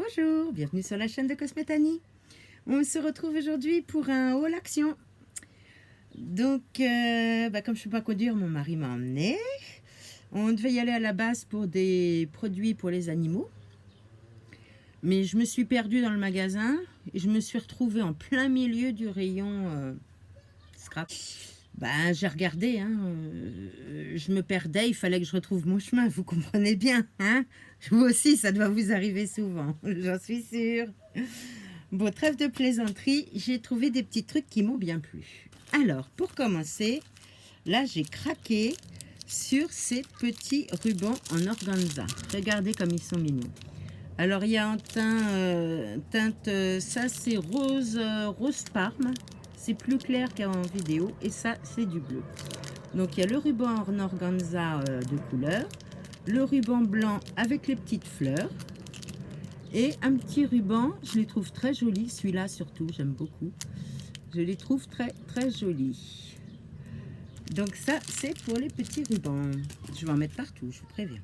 Bonjour, bienvenue sur la chaîne de Cosmétanie. On se retrouve aujourd'hui pour un haul action. Donc, comme je ne peux pas conduire, mon mari m'a emmené. On devait y aller à la base pour des produits pour les animaux. Mais je me suis perdue dans le magasin et je me suis retrouvée en plein milieu du rayon scrap. J'ai regardé, je me perdais, il fallait que je retrouve mon chemin, vous comprenez bien, hein? Vous aussi, ça doit vous arriver souvent, j'en suis sûre. Bon, trêve de plaisanterie, j'ai trouvé des petits trucs qui m'ont bien plu. Alors, pour commencer, là, j'ai craqué sur ces petits rubans en organza. Regardez comme ils sont mignons. Alors, il y a en teinte, ça c'est rose, rose parme. C'est plus clair qu'en vidéo et ça c'est du bleu. Donc il y a le ruban en organza de couleur, le ruban blanc avec les petites fleurs et un petit ruban, je les trouve très jolis, celui-là surtout j'aime beaucoup, je les trouve très très jolis. Donc ça c'est pour les petits rubans, je vais en mettre partout, je vous préviens.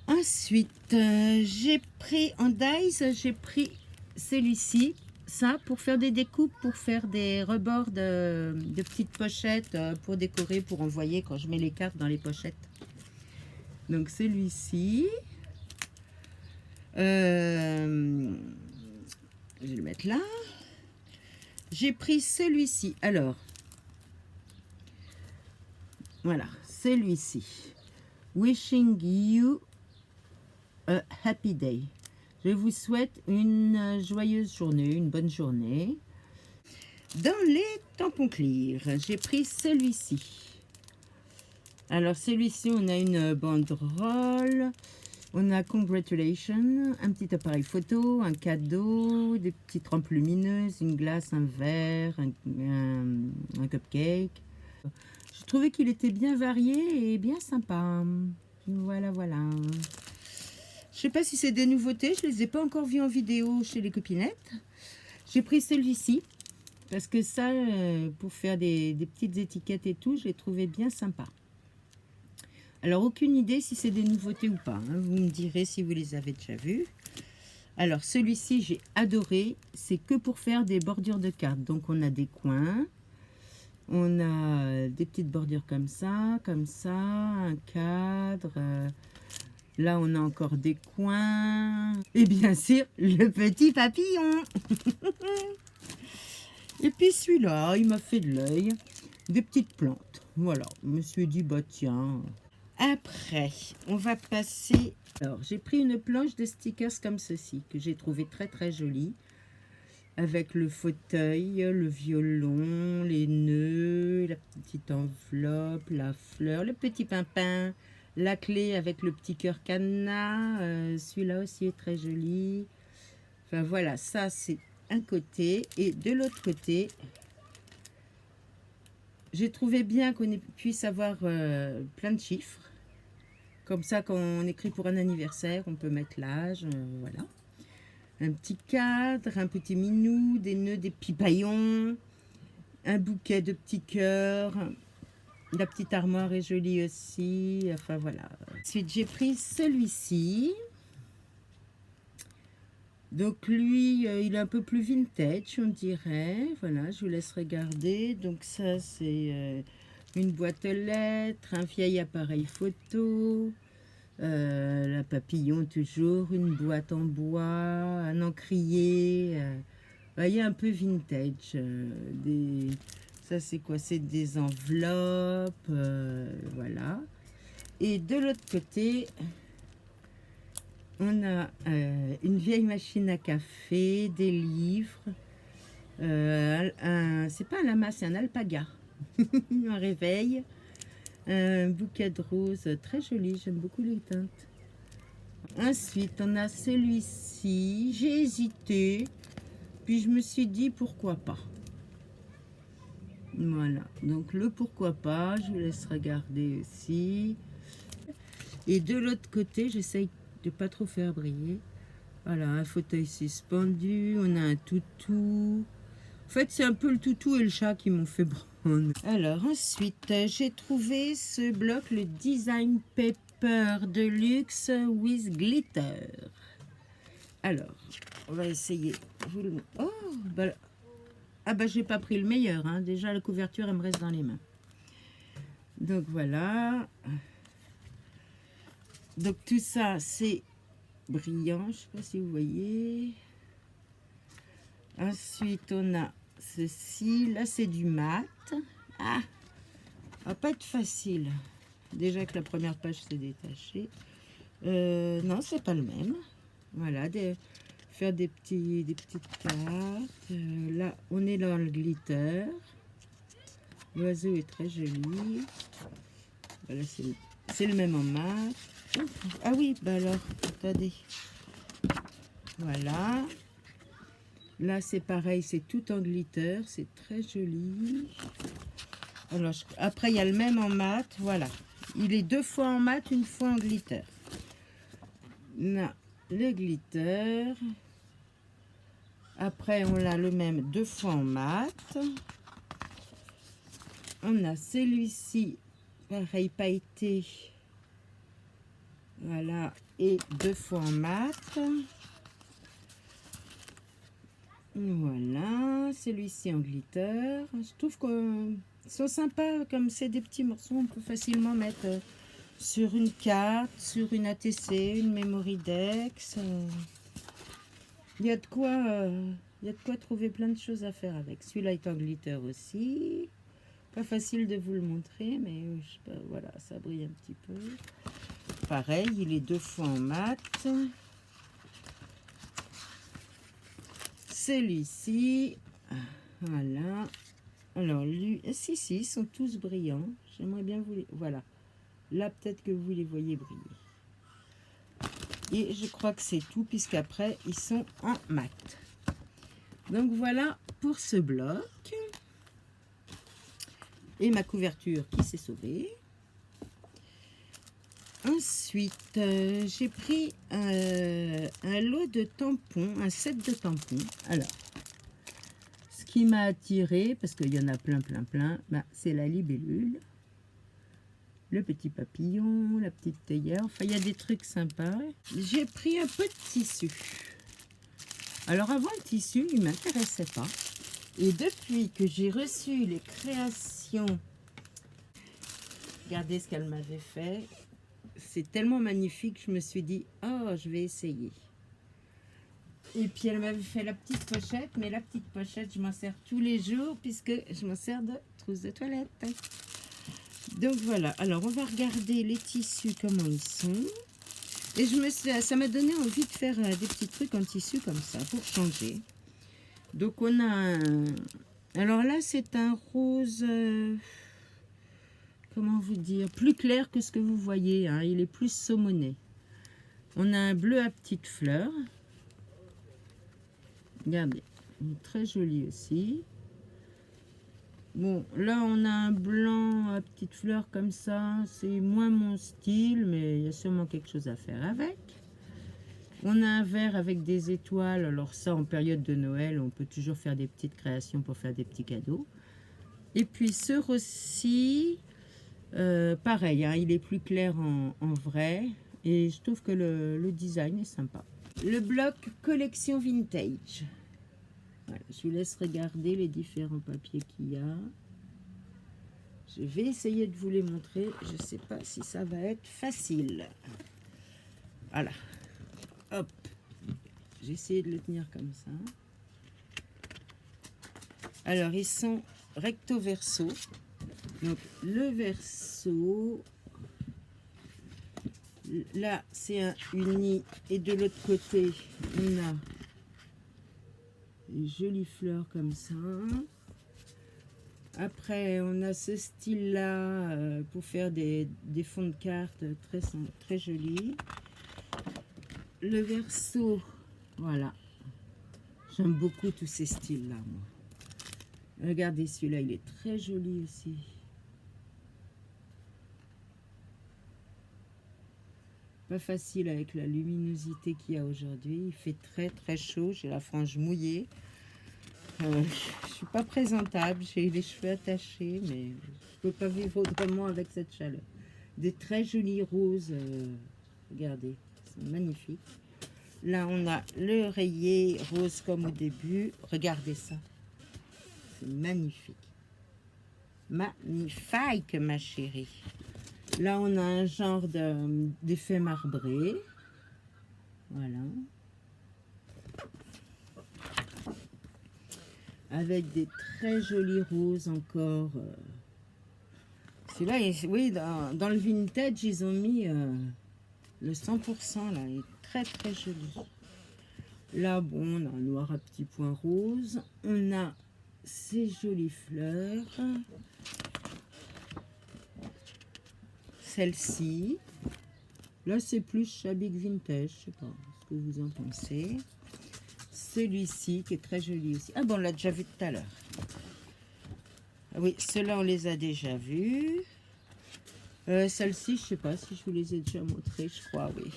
Ensuite j'ai pris en dies, j'ai pris celui-ci. Ça, pour faire des découpes, pour faire des rebords de petites pochettes, pour décorer, pour envoyer quand je mets les cartes dans les pochettes. Donc celui-ci, je vais le mettre là. J'ai pris celui-ci. Alors, voilà, celui-ci. Wishing you a happy day. Je vous souhaite une joyeuse journée, une bonne journée. Dans les tampons clear, j'ai pris celui-ci. Alors celui-ci, on a une banderole, on a congratulations, un petit appareil photo, un cadeau, des petites rampes lumineuses, une glace, un verre, un cupcake. Je trouvais qu'il était bien varié et bien sympa. Voilà, voilà. Je sais pas si c'est des nouveautés, je les ai pas encore vues en vidéo chez les copinettes. J'ai pris celui-ci parce que ça, pour faire des petites étiquettes et tout, je l'ai trouvé bien sympa. Alors, aucune idée si c'est des nouveautés ou pas, hein. Vous me direz si vous les avez déjà vus. Alors, celui-ci, j'ai adoré. C'est que pour faire des bordures de cartes. Donc, on a des coins. On a des petites bordures comme ça, un cadre... Là, on a encore des coins. Et bien sûr, le petit papillon. Et puis celui-là, il m'a fait de l'œil. Des petites plantes. Voilà, je me suis dit, bah tiens. Après, on va passer... Alors, j'ai pris une planche de stickers comme ceci, que j'ai trouvé très très jolie. Avec le fauteuil, le violon, les nœuds, la petite enveloppe, la fleur, le petit pimpin. La clé avec le petit cœur cadenas, celui-là aussi est très joli. Enfin voilà, ça c'est un côté. Et de l'autre côté, j'ai trouvé bien qu'on puisse avoir plein de chiffres. Comme ça, quand on écrit pour un anniversaire, on peut mettre l'âge, voilà. Un petit cadre, un petit minou, des nœuds, des pipaillons, un bouquet de petits cœurs. La petite armoire est jolie aussi. Enfin voilà. Ensuite, j'ai pris celui-ci. Donc lui, il est un peu plus vintage, on dirait. Voilà, je vous laisse regarder. Donc ça, c'est une boîte aux lettres, un vieil appareil photo, la papillon toujours, une boîte en bois, un encrier. Vous voyez, un peu vintage. Ça, c'est quoi? C'est des enveloppes, voilà. Et de l'autre côté, on a une vieille machine à café, des livres. C'est pas un lama, c'est un alpaga. Un réveil. Un bouquet de roses très joli, j'aime beaucoup les teintes. Ensuite, on a celui-ci. J'ai hésité, puis je me suis dit pourquoi pas. Voilà, donc le pourquoi pas, je vous laisse regarder aussi. Et de l'autre côté, j'essaye de pas trop faire briller. Voilà, un fauteuil suspendu, on a un toutou. En fait, c'est un peu le toutou et le chat qui m'ont fait prendre. Alors ensuite, j'ai trouvé ce bloc, le Design Paper Deluxe with Glitter. Alors, on va essayer. Oh, bah, ah bah j'ai pas pris le meilleur, hein. Déjà la couverture elle me reste dans les mains. Donc voilà. Donc tout ça c'est brillant, je sais pas si vous voyez. Ensuite on a ceci, là c'est du mat. Ah, ça va pas être facile. Déjà que la première page s'est détachée. Non, c'est pas le même. Voilà, faire des petites cartes. Là, on est dans le glitter. L'oiseau est très joli. Voilà, c'est le même en mat. Ah oui, bah alors, attendez. Voilà. Là, c'est pareil, c'est tout en glitter. C'est très joli. Alors, après, il y a le même en mat. Voilà. Il est 2 fois en mat, 1 fois en glitter. Là, le glitter. Après, on a le même 2 fois en mat. On a celui-ci, pareil, pailleté. Voilà, et 2 fois en mat. Voilà, celui-ci en glitter. Je trouve qu'ils sont sympas, comme c'est des petits morceaux, on peut facilement mettre sur une carte, sur une ATC, une memory dex. Il y a de quoi trouver plein de choses à faire avec. Celui-là est en glitter aussi. Pas facile de vous le montrer, mais je sais pas, voilà, ça brille un petit peu. Pareil, il est 2 fois en mat. Celui-ci, voilà. Alors, lui, si, ils sont tous brillants. J'aimerais bien vous les... Voilà. Là, peut-être que vous les voyez briller. Et je crois que c'est tout, puisqu'après, ils sont en mat. Donc, voilà pour ce bloc. Et ma couverture qui s'est sauvée. Ensuite, j'ai pris un lot de tampons, un set de tampons. Alors, ce qui m'a attiré, parce qu'il y en a plein, bah, c'est la libellule, le petit papillon, la petite théière. Enfin, il y a des trucs sympas. J'ai pris un peu de tissu. Alors, avant, le tissu, il ne m'intéressait pas. Et depuis que j'ai reçu les créations, regardez ce qu'elle m'avait fait. C'est tellement magnifique, je me suis dit, oh, je vais essayer. Et puis elle m'avait fait la petite pochette, mais la petite pochette, je m'en sers tous les jours puisque je m'en sers de trousse de toilette. Donc voilà, alors on va regarder les tissus, comment ils sont. Et ça m'a donné envie de faire des petits trucs en tissu comme ça, pour changer. Donc on a alors là, c'est un rose... comment vous dire, plus clair que ce que vous voyez, hein, il est plus saumoné. On a un bleu à petites fleurs. Regardez, il est très joli aussi. Bon, là on a un blanc à petites fleurs comme ça, c'est moins mon style, mais il y a sûrement quelque chose à faire avec. On a un vert avec des étoiles, alors ça en période de Noël, on peut toujours faire des petites créations pour faire des petits cadeaux. Et puis ce rossi, pareil, hein, il est plus clair en vrai et je trouve que le design est sympa. Le bloc collection vintage. Voilà, je vous laisse regarder les différents papiers qu'il y a. Je vais essayer de vous les montrer. Je ne sais pas si ça va être facile. Voilà. Hop. J'ai essayé de le tenir comme ça. Alors, ils sont recto verso. Donc, le verso, là, c'est un uni. Et de l'autre côté, on a des jolies fleurs comme ça. Après, on a ce style-là pour faire des fonds de cartes très jolis. Le verso, voilà. J'aime beaucoup tous ces styles-là, moi. Regardez, celui-là, il est très joli aussi. Pas facile avec la luminosité qu'il y a aujourd'hui. Il fait très chaud. J'ai la frange mouillée. Je suis pas présentable. J'ai les cheveux attachés, mais je peux pas vivre autrement avec cette chaleur. Des très jolis roses. Regardez, c'est magnifique. Là, on a le rayé rose comme au début. Regardez ça. C'est magnifique. Magnifique, ma chérie. Là, on a un genre d'effet marbré. Voilà. Avec des très jolis roses encore. Celui-là, oui, dans le vintage, ils ont mis le 100%, là. Il est très, très joli. Là, bon, on a un noir à petits points roses. On a ces jolies fleurs. Celle-ci. Là, c'est plus Chabik Vintage. Je sais pas ce que vous en pensez. Celui-ci, qui est très joli aussi. Ah bon, on l'a déjà vu tout à l'heure. Oui, ceux-là, on les a déjà vus. Celle-ci, je sais pas si je vous les ai déjà montrées. Je crois, oui.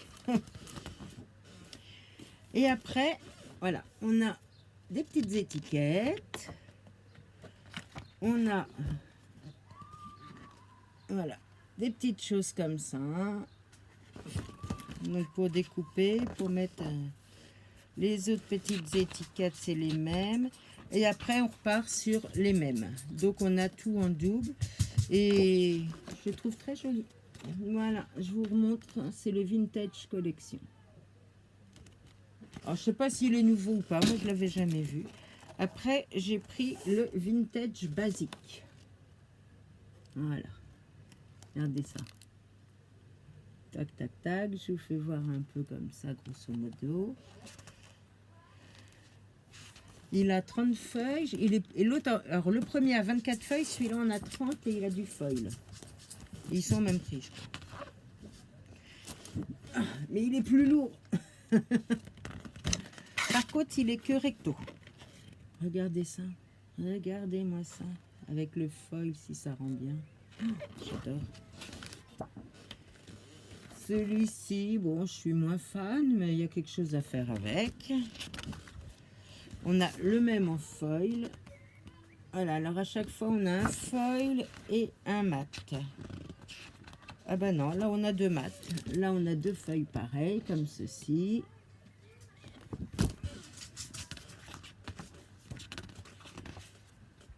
Et après, voilà, on a des petites étiquettes. On a, voilà, des petites choses comme ça. Donc, pour découper, pour mettre les autres petites étiquettes, c'est les mêmes. Et après, on repart sur les mêmes. Donc, on a tout en double. Et je le trouve très joli. Voilà, je vous remontre. C'est le Vintage Collection. Alors, je sais pas s'il est nouveau ou pas. Moi, je l'avais jamais vu. Après, j'ai pris le Vintage Basique. Voilà. Regardez ça. Tac, tac, tac. Je vous fais voir un peu comme ça, grosso modo. Il a 30 feuilles. Et l'autre, alors le premier a 24 feuilles. Celui-là en a 30 et il a du foil. Ils sont au même prix, je crois. Mais il est plus lourd. Par contre, il est que recto. Regardez ça. Regardez-moi ça. Avec le foil, si ça rend bien. J'adore. Celui-ci, bon, je suis moins fan, mais il y a quelque chose à faire avec. On a le même en foil. Voilà, alors à chaque fois, on a un foil et un mat. Ah ben non, là, on a deux mats. Là, on a deux feuilles pareilles, comme ceci.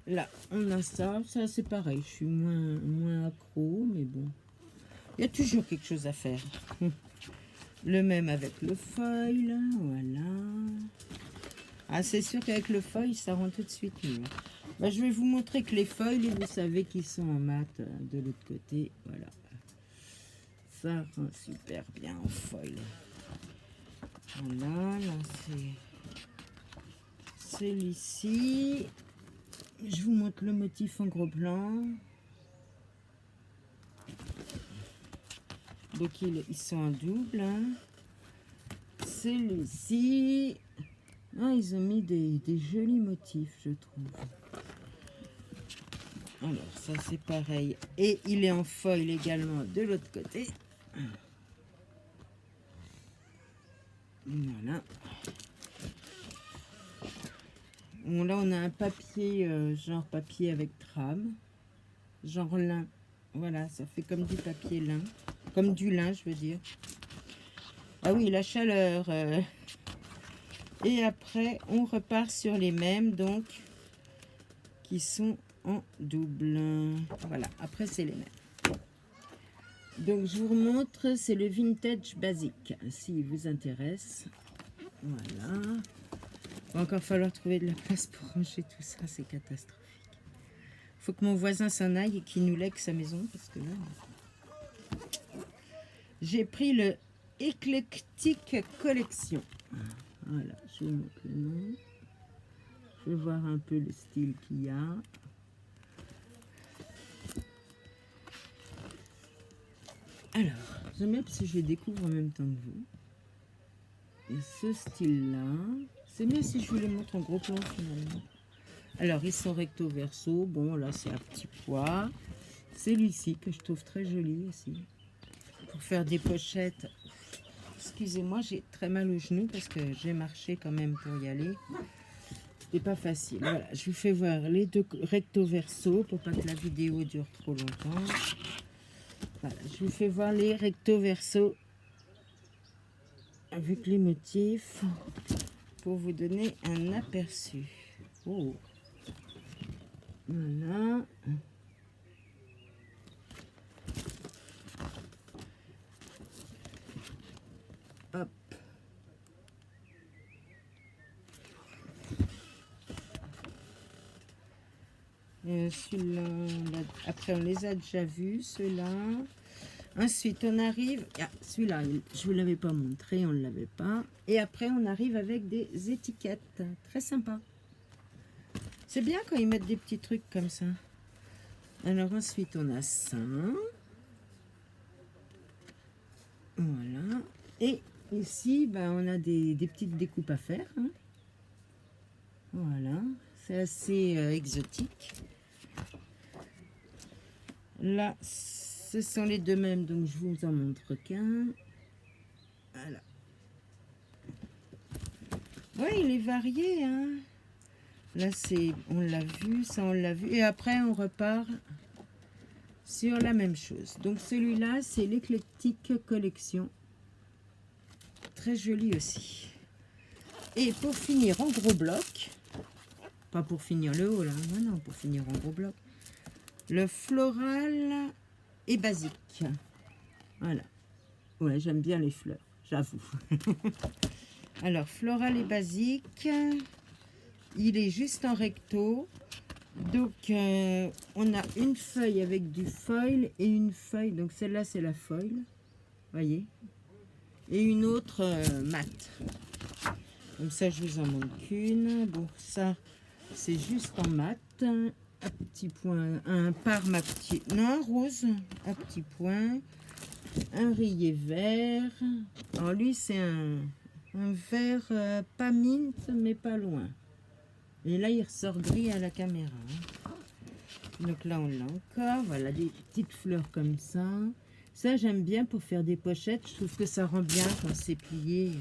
Là, on a ça. Ça, c'est pareil. Je suis moins accro, mais bon. Il y a toujours quelque chose à faire. Le même avec le foil. Voilà. Ah, c'est sûr qu'avec le foil, ça rend tout de suite mieux. Bah, je vais vous montrer que les foils, vous savez qu'ils sont en mat de l'autre côté. Voilà. Ça rend super bien en foil. Voilà, là, c'est celui-ci. Je vous montre le motif en gros plan. Donc, ils sont en double. Hein. Celui-ci... Ah, ils ont mis des jolis motifs, je trouve. Alors, ça, c'est pareil. Et il est en foil également de l'autre côté. Voilà. Bon, là, on a un papier, genre papier avec trame. Genre lin. Voilà, ça fait comme du papier lin. Comme du lin, je veux dire. Ah oui, la chaleur. Et après, on repart sur les mêmes, donc, qui sont en double. Voilà, après, c'est les mêmes. Donc, je vous remontre, c'est le Vintage Basique, s'il vous intéresse. Voilà. Il va encore falloir trouver de la place pour ranger tout ça, c'est catastrophique. Il faut que mon voisin s'en aille et qu'il nous lègue sa maison, parce que là... J'ai pris le Eclectic Collection. Voilà, je vous montre le nom. Je vais voir un peu le style qu'il y a. Alors, j'aime bien parce que je les découvre en même temps que vous. Et ce style-là, c'est mieux si je vous les montre en gros plan finalement. Alors, ils sont recto verso. Bon, là, c'est à petits pois. Celui-ci que je trouve très joli aussi. Pour faire des pochettes. Excusez-moi, j'ai très mal au genou parce que j'ai marché quand même pour y aller. C'est pas facile. Voilà, je vous fais voir les deux recto verso pour pas que la vidéo dure trop longtemps. Voilà, je vous fais voir les recto verso avec les motifs pour vous donner un aperçu. Oh. Voilà. Hop. Celui-là, après on les a déjà vus, ceux-là. Ensuite, on arrive... Ah, celui-là, je ne vous l'avais pas montré, on ne l'avait pas. Et après, on arrive avec des étiquettes. Très sympa. C'est bien quand ils mettent des petits trucs comme ça. Alors ensuite, on a ça. Voilà. Et ici, ben, on a des petites découpes à faire. Hein. Voilà. C'est assez exotique. Là, ce sont les deux mêmes, donc je vous en montre qu'un. Voilà. Ouais, il est varié, hein. Là, c'est, on l'a vu, ça on l'a vu. Et après, on repart sur la même chose. Donc, celui-là, c'est l'éclectique collection. Très joli aussi. Et pour finir en gros bloc, pas pour finir le haut, là, non, pour finir en gros bloc, le floral et basique. Voilà. Ouais, j'aime bien les fleurs, j'avoue. Alors, floral et basique, il est juste en recto. Donc, on a une feuille avec du foil et une feuille. Donc, celle-là, c'est la foil. Voyez. Et une autre mat. Comme ça, je vous en montre qu'une. Bon, ça, c'est juste en mat. Un petit point, un par mat, non, un rose, un petit point. Un rayé vert. Alors, lui, c'est un vert pas mint, mais pas loin. Et là, il ressort gris à la caméra. Hein. Donc là, on l'a encore. Voilà, des petites fleurs comme ça. Ça, j'aime bien pour faire des pochettes. Je trouve que ça rend bien quand c'est plié.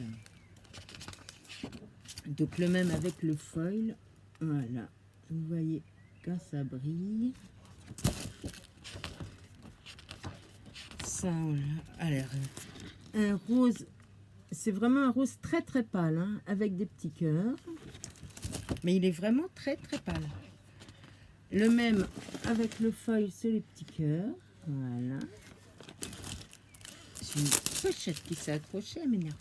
Donc le même avec le foil. Voilà. Vous voyez quand ça brille. Ça, alors, un rose. C'est vraiment un rose très très pâle. Hein, avec des petits cœurs. Mais il est vraiment très très pâle. Le même avec le foil, c'est les petits cœurs. Voilà. J'ai une pochette qui s'est accrochée, elle m'énerve.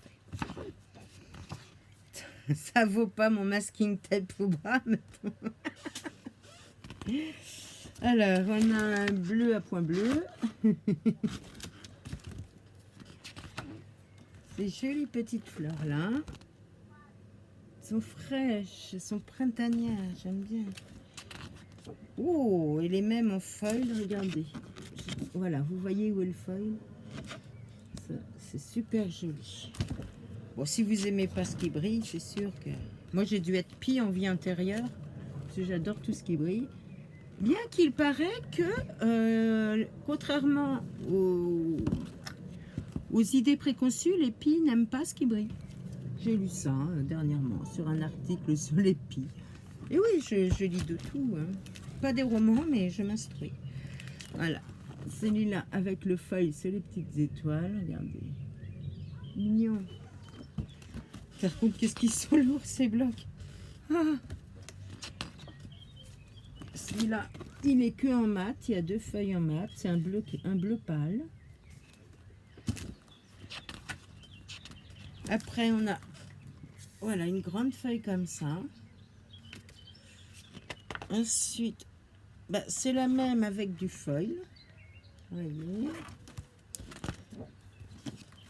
Ça vaut pas mon masking tape au bras maintenant. Alors, on a un bleu à point bleu. Ces jolies petites fleurs là. Elles sont fraîches, elles sont printanières, j'aime bien. Oh, et les mêmes en foil, regardez. Voilà, vous voyez où est le foil? C'est super joli. Bon, si vous aimez pas ce qui brille, c'est sûr que... Moi, j'ai dû être pie en vie antérieure, parce que j'adore tout ce qui brille. Bien qu'il paraît que, contrairement aux idées préconçues, les pies n'aiment pas ce qui brille. J'ai lu ça dernièrement, sur un article sur les pies. Et oui, je lis de tout. Hein. Pas des romans, mais je m'instruis. Voilà. Celui-là, avec le feuille, c'est les petites étoiles. Regardez. Mignon. Par contre, qu'est-ce qu'ils sont lourds, ces blocs. Ah. Celui-là, il est que en mat. Il y a deux feuilles en mat. C'est un bleu pâle. Après, on a voilà, une grande feuille comme ça. Ensuite, bah, c'est la même avec du foil. Voyez.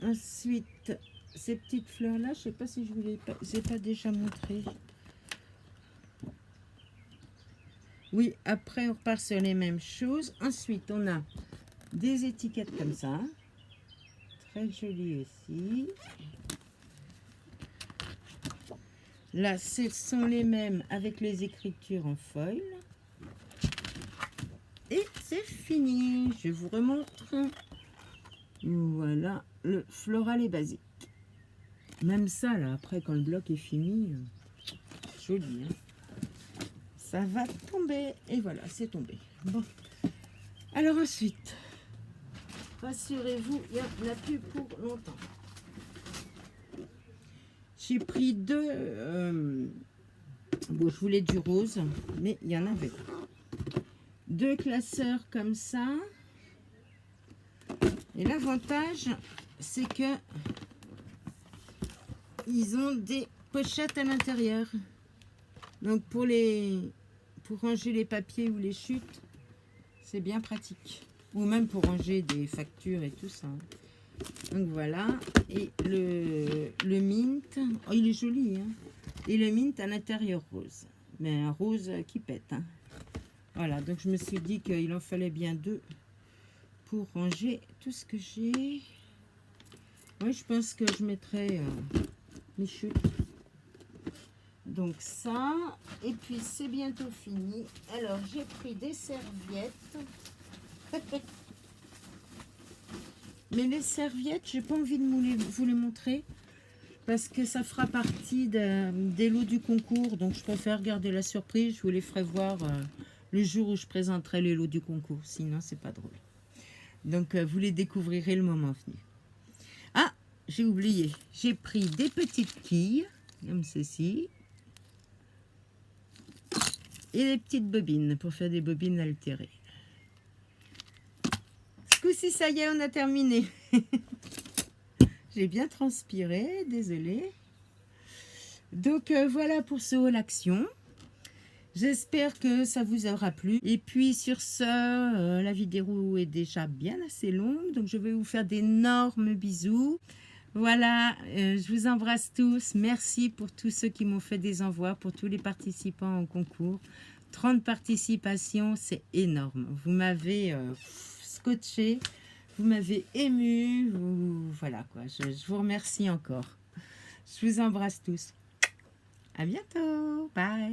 Ensuite, ces petites fleurs-là, je ne sais pas si je vous les ai pas déjà montrées. Oui, après, on repart sur les mêmes choses. Ensuite, on a des étiquettes comme ça. Très jolies aussi. Là, ce sont les mêmes avec les écritures en foil. Et c'est fini. Je vous remontre. Voilà, le floral et basique. Même ça, là, après, quand le bloc est fini, joli. Hein, ça va tomber. Et voilà, c'est tombé. Bon. Alors ensuite, rassurez-vous, il n'y en a plus pour longtemps. j'ai pris deux... bon, je voulais du rose, mais il y en avait. Deux classeurs comme ça. Et l'avantage, c'est que ils ont des pochettes à l'intérieur. Donc pour ranger les papiers ou les chutes, c'est bien pratique. Ou même pour ranger des factures et tout ça. Donc voilà. Et le mint, oh, il est joli, hein. Et le mint à l'intérieur rose. Mais un rose qui pète, hein. Voilà, donc je me suis dit qu'il en fallait bien deux pour ranger tout ce que j'ai. Oui, je pense que je mettrai mes chutes. Donc ça, et puis c'est bientôt fini. Alors j'ai pris des serviettes. Mais les serviettes, j'ai pas envie de vous les montrer parce que ça fera partie des lots du concours. Donc je préfère garder la surprise. Je vous les ferai voir le jour où je présenterai les lots du concours. Sinon, c'est pas drôle. Donc vous les découvrirez le moment venu. Ah, j'ai oublié. J'ai pris des petites quilles, comme ceci. Et des petites bobines pour faire des bobines altérées. Ce coup-ci, ça y est, on a terminé. J'ai bien transpiré, désolée. Donc voilà pour ce haul action. J'espère que ça vous aura plu. Et puis sur ce, la vidéo est déjà bien assez longue. Donc je vais vous faire d'énormes bisous. Voilà, je vous embrasse tous. Merci pour tous ceux qui m'ont fait des envois, pour tous les participants au concours. 30 participations, c'est énorme. Vous m'avez scotché, vous m'avez ému. Voilà quoi, je vous remercie encore. Je vous embrasse tous. À bientôt. Bye.